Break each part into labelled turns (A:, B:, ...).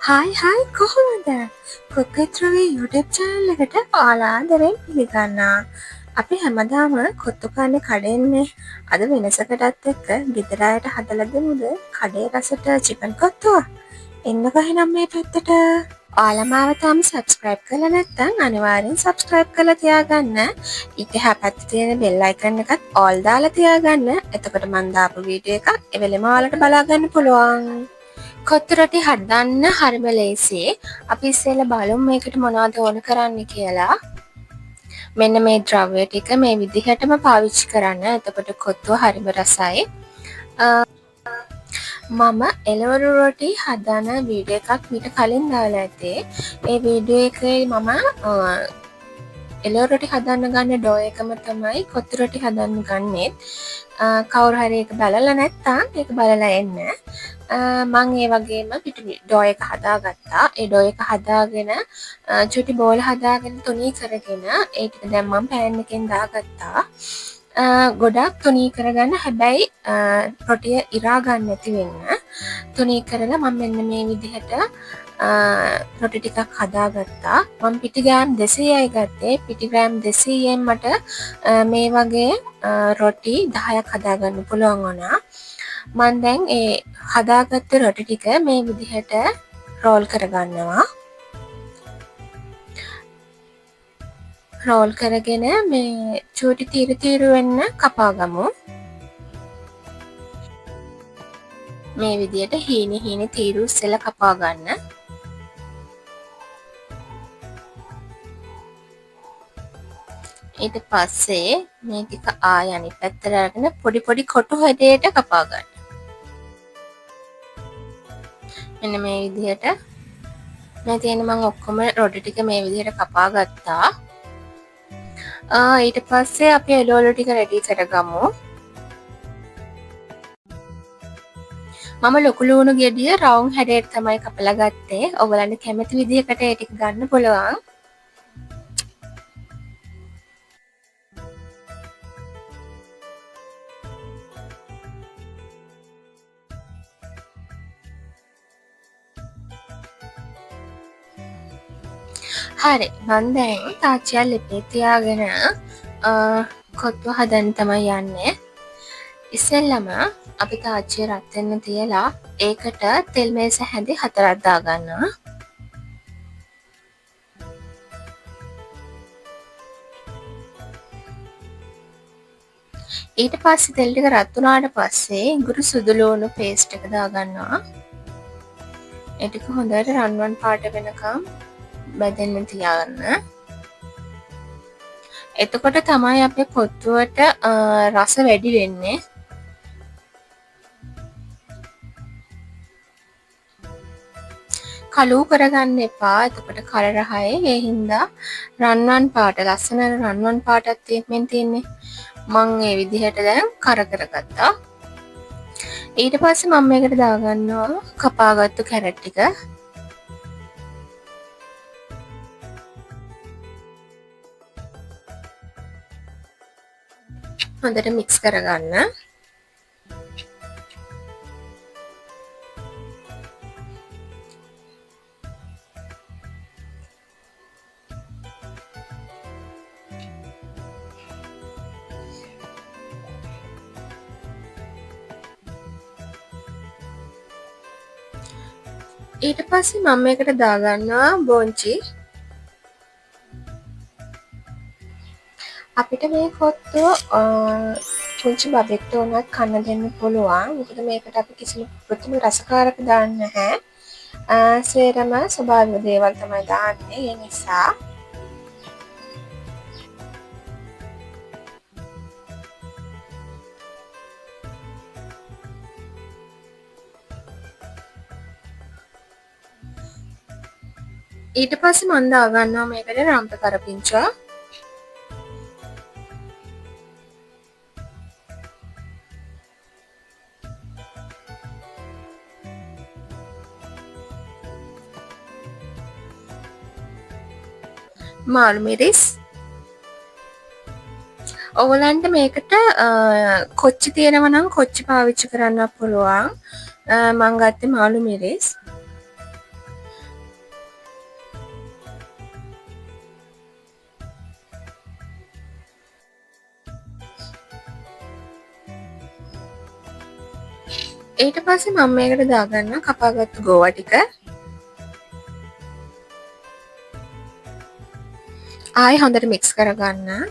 A: Hi කොහොමද? කොත්කෙත්‍රගේ YouTube channel එකට ඔයාලා ආදරෙන් පිළිගන්නවා. අපි හැමදාම කොත්තු කන්නේ කඩෙන්නේ. අද වෙනසකටත් එක්ක ගෙදර අයට හදලා දෙමුද කඩේ රසට චිකන් කොත්තුව? එන්නකෝ එහෙනම් මේ පැත්තට. ඔයාලා මාව තාම subscribe කරලා නැත්නම් අනිවාර්යෙන් subscribe කරලා තියාගන්න. ඊට එහා පැත්තේ තියෙන bell icon එකත් all දාලා තියාගන්න. එතකොට මම දාපු වීඩියෝ එකක් එවෙලෙම ඔයාලට බලා ගන්න පුළුවන්. කොත්තු රොටි හදන්න හරිම ලේසි. අපි ඉස්සෙල්ලා බලමු මේකට මොනවද ඕන කරන්න කියලා. මෙන්න මේ ද්‍රව්‍ය ටික මේ විදිහටම පාවිච්චි කරන්න. එතකොට කොත්තුව හරිම රසයි. මම එළවලු රොටි හදන වීඩියෝ එකක් මීට කලින් දාලා ඇතේ. ඒ වීඩියෝ එකේ මම එළවලු රොටි හදන්න ගන්න ඩෝ එකම තමයි කොත්තු රොටි හදන්න ගන්නෙත්. කවුරු හරි ඒක බලලා නැත්නම් ඒක බලලා එන්න. මං ඒ වගේම ඩෝ එක හදාගත්තා. ඒ ඩෝ එක හදාගෙන චුටි බෝල හදාගෙන තුනී කරගෙන ඒ ටික දැන් මම පෑන් එකෙන් දාගත්තා. ගොඩක් තුනී කරගන්න, හැබැයි රොටිය ඉරා ගන්න නැති වෙන්න තුනී කරලා මම මෙන්න මේ විදිහට රොටි ටිකක් හදාගත්තා. මම පිටි ග්‍රෑම් 200යි ගත්තේ. පිටි ග්‍රෑම් 200ෙන් මට මේ වගේ රොටි 10ක් හදාගන්න පුළුවන් වුණා. මම දැන් ඒ හදාගත්ත රොටි ටික මේ විදිහට රෝල් කරගන්නවා. රෝල් කරගෙන මේ චූටි තීරු වෙන්න කපාගමු. මේ විදිහට හීනි තීරු ඉස්සෙල්ලා කපා ගන්න. ඊට පස්සේ මේ ටික ආය අනිත් පැත්තට අරගෙන පොඩි කොටු හැඩයට කපා ගන්න. මෙන්න මේ විදිහට මේ තියෙන මම ඔක්කොම රොටි ටික මේ විදිහට කපා ගත්තා. ඊට පස්සේ අපි එළවලු ටික රෙඩි කරගමු. මම ලොකු ලුණු ගෙඩිය රවුම් හැඩයට තමයි කපලා ගත්තේ. ඔයගලන්ට කැමති විදිහකට ඒ ටික ගන්න පුළුවන්. හරි, මම දැන් තාච්චියක් ලිපේ තියාගෙන කොත්තු හදන්න තමයි යන්නේ. ඉස්සෙල්ලම අපි තාච්චිය රත් වෙන්න තියලා ඒකට තෙල් මේස හැඳි 4ක් දාගන්නවා. ඊට පස්සේ තෙල් ටික රත් වුණාට පස්සේ ඉඟුරු සුදු ලුණු පේස්ට් එක දාගන්නවා. ඒ ටික හොඳට රන්වන් පාට වෙනකම් බැදෙන්න තියාගන්න. එතකොට තමයි අපේ කොත්තුවට රස වැඩි වෙන්නේ. කළු කරගන්න එපා. එතකොට කලර හයි. ඒ හින්දා රන්වන් පාට, ලස්සන රන්වන් පාටක් තියෙන්නේ. මම මේ විදිහට දැන් කරගත්තා. ඊට පස්සේ මම මේකට දාගන්නවා කපාගත්තු කැරට් ටික. හොඳට මික්ස් කරගන්න. ඊට පස්සේ මම මේකට දාගන්නවා බෝංචි. අපිට මේ කොත්තු පුංචි බබෙක්ට උනත් කන්න දෙන්න පුළුවන්. මොකද මේකට අපි කිසිම ප්‍රතිම රසකාරක දාන්නේ නැහැ. සේරම ස්වභාවික දේවල් තමයි දාන්නේ. ඒ නිසා ඊට පස්සේ මම දාගන්නවා මේකට රම්ප කරපිංචා. මාළු මිරිස්. ඔයගලන්ට මේකට කොච්චි තියෙනවා නම් කොච්චි පාවිච්චි කරන්න පුළුවන්. මම ගත්තේ මාළු මිරිස්. ඊට පස්සේ මම මේකට දාගන්නවා කපාගත්තු ගෝවා ටික. ආයෙ හොඳට මික්ස් කරගන්න.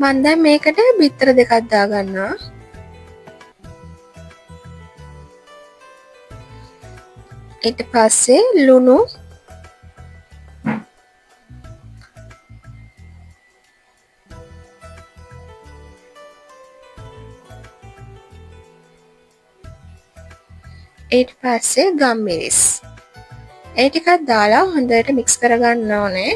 A: මම දැන් මේකට බිත්තර දෙකක් දාගන්නවා. ඊට පස්සේ ලුණු ඊට පස්සේ ගම්මිරිස්. ඒ ටිකක් දාලා හොඳට මික්ස් කරගන්න ඕනේ.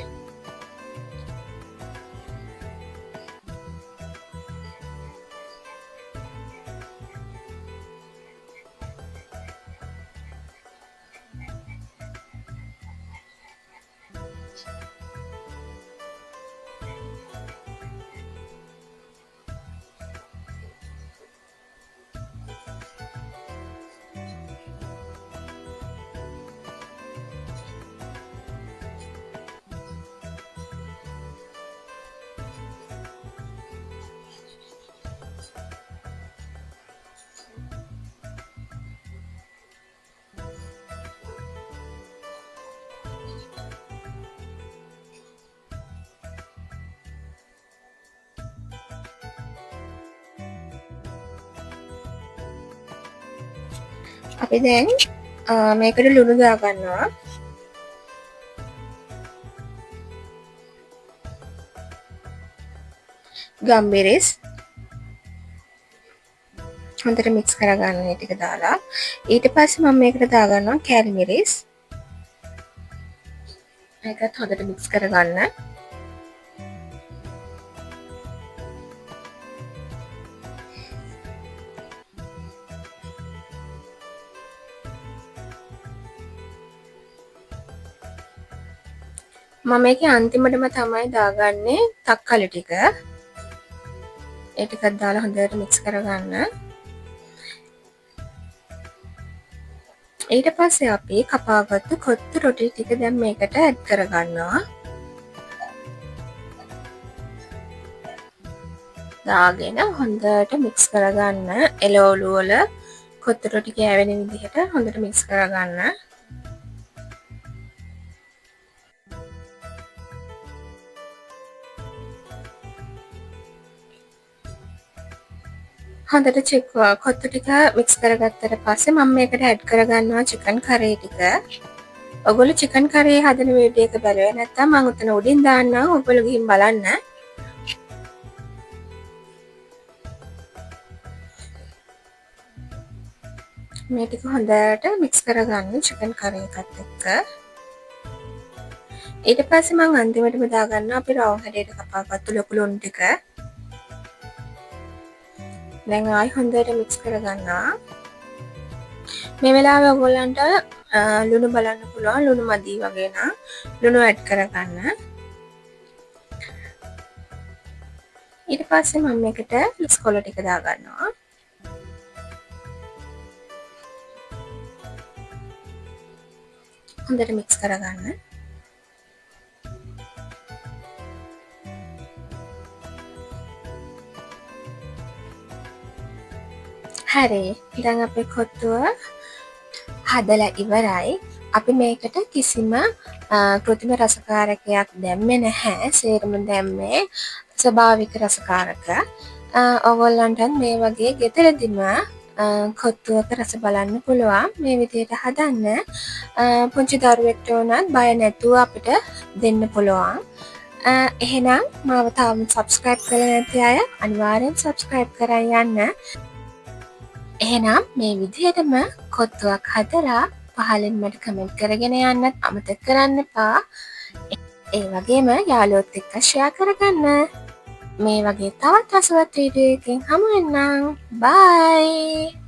A: අපි දැන් මේකට ලුණු දාගන්නවා. ගම්මිරිස් හොඳට මික්ස් කරගන්න මේ ටික දාලා. ඊට පස්සේ මම මේකට දාගන්නවා කැරි මිරිස්. මේකත් හොඳට මික්ස් කරගන්න. මම මේකේ අන්තිමටම තමයි දාගන්නේ තක්කාලි ටික. ඒ ටිකක් දාලා හොඳට මික්ස් කරගන්න. ඊට පස්සේ අපි කපාගත්තු කොත්තු රොටි ටික දැන් මේකට ඇඩ් කරගන්නවා. දාගෙන හොඳට මික්ස් කරගන්න. එළවලු වල කොත්තු රොටි කෑවෙන විදිහට හොඳට මික්ස් කරගන්න. හොඳට කොත්තු ටික මික්ස් කරගත්තට පස්සේ මම මේකට ඇඩ් කරගන්නවා චිකන් කරේ ටික. ඔයගොල්ලෝ චිකන් කරේ හදන වීඩියෝ එක බලුවේ නැත්නම් මම උතන උඩින් දාන්නම්. ඔයගොල්ලෝ ගිහින් බලන්න. මේ ටික හොඳට මික්ස් කරගන්න චිකන් කරේ එකත් එක්ක. ඊට පස්සේ මම අන්තිමටම දාගන්නවා අපි රවුම් හැඩයට කපාගත්තු ලොකු ලුණු ටික. දැන් ආයි හොඳට මික්ස් කරගන්නවා. මේ වෙලාවේ ඔයගොල්ලන්ට ලුණු බලන්න පුළුවන්. ලුණු මදි වගේ නම් ලුණු ඇඩ් කරගන්න. ඊට පස්සේ මම මේකට ඉස්කොල ටික දාගන්නවා. හොඳට මික්ස් කරගන්න. හරි. දැන් අපේ කොත්තුව හදලා ඉවරයි. අපි මේකට කිසිම කෘත්‍රිම රසකාරකයක් දැම්මේ නැහැ. සේරම දැම්මේ ස්වභාවික රසකාරක. ඔයගොල්ලන්ට මේ වගේ ගෙදරදිම කොත්තුවක රස බලන්න පුළුවන්. මේ විදිහට හදන්න. පුංචි දරුවෙක්ට උනත් බය නැතුව අපිට දෙන්න පුළුවන්. එහෙනම් මාව තාම subscribe කරලා නැති අය අනිවාර්යෙන් subscribe කරන් යන්න. එහෙනම් මේ විදිහටම කොත්තුවක් හදලා පහලින් මට කමෙන්ට් කරගෙන යන්නත් අමතක කරන්න එපා. ඒ වගේම යාළුවොත් එක්ක ෂෙයා කරගන්න. මේ වගේ තවත් රසවත් වීඩියෝ එකකින් හමු වෙන්නම්. බයි!